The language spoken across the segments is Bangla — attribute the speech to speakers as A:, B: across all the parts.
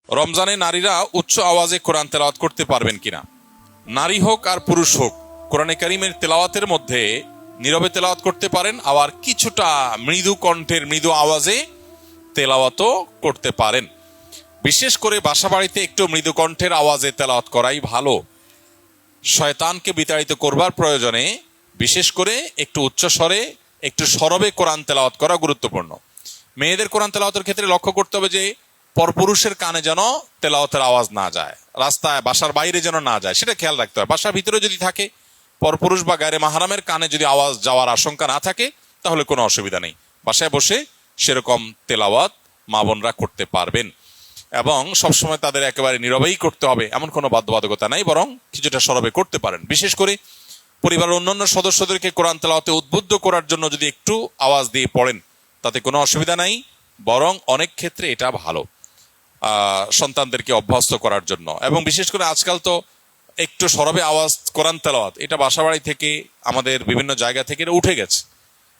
A: রমজানে নারীরা উচ্চ আওয়াজে কোরআন তেলাওয়াত করতে পারবেন কিনা? নারী হোক আর পুরুষ হোক, কোরআনে কারিমের তেলাওয়াতের মধ্যে নীরবে তেলাওয়াত করতে পারেন, আবার কিছুটা মৃদু কণ্ঠের মৃদু আওয়াজে তেলাওয়াতও করতে পারেন। বিশেষ করে বাসা বাড়িতে একটু মৃদু কণ্ঠের আওয়াজে তেলাওয়াত করাই ভালো। শয়তানকে বিতাড়িত করবার প্রয়োজনে বিশেষ করে একটু উচ্চ স্বরে, একটু সরবে কোরআন তেলাওয়াত করা গুরুত্বপূর্ণ। মেয়েদের কোরআন তেলাওয়াতের ক্ষেত্রে লক্ষ্য করতে হবে যে পরপুরুষের কানে যেন তেলাওয়াতের আওয়াজ না যায়, রাস্তায় বাসার বাইরে যেন না যায়, সেটা খেয়াল রাখতে হবে। বাসার ভিতরে যদি থাকে, পরপুরুষ বা গায়রে মাহরামের কানে যদি আওয়াজ যাওয়ার আশঙ্কা না থাকে, তাহলে কোনো অসুবিধা নেই। বাসায় বসে সেরকম তেলাওয়াত মা বোনরা করতে পারবেন এবং সবসময় তাদের একেবারে নীরবেই করতে হবে এমন কোনো বাধ্যবাধকতা নাই, বরং কিছুটা সরবে করতে পারেন। বিশেষ করে পরিবারের অন্যান্য সদস্যদেরকে কোরআন তেলাওয়াতে উদ্বুদ্ধ করার জন্য যদি একটু আওয়াজ দিয়ে পড়েন, তাতে কোনো অসুবিধা নাই, বরং অনেক ক্ষেত্রে এটা ভালো সন্তানদেরকে অভ্যস্ত করার জন্য। এবং বিশেষ করে আজকাল তো একটু সরবে আওয়াজ কোরআন তেলাওয়াত, এটা বাসাবাড়ি থেকে আমাদের বিভিন্ন জায়গা থেকে এটা উঠে গেছে,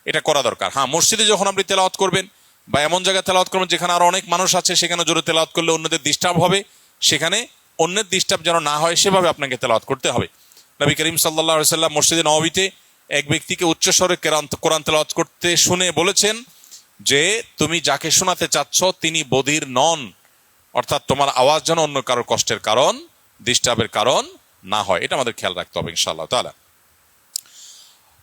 A: এটা করা দরকার। হ্যাঁ, মসজিদে যখন আপনি তেলাওয়াত করবেন বা এমন জায়গায় তেলাওয়াত করবেন যেখানে আরো অনেক মানুষ আছে, সেখানে জোরে তেলাওয়াত করলে অন্যদের ডিস্টার্ব হবে, সেখানে অন্যের ডিস্টার্ব যেন না হয় সেভাবে আপনাকে তেলাওয়াত করতে হবে। নবী করিম সাল্লাল্লাহু আলাইহি সাল্লাম মসজিদে নববীতে এক ব্যক্তিকে উচ্চস্বরে কোরআন তেলাওয়াত করতে শুনে বলেছেন যে, তুমি যাকে শোনাতে চাচ্ছ তিনি বধির নন, অর্থাৎ তোমার আওয়াজ যেন অন্য কারোর কষ্টের কারণ, ডিস্টার্বের কারণ না হয়। এটা আমাদের খেয়াল রাখতে হবে ইনশাআল্লাহ তাআলা।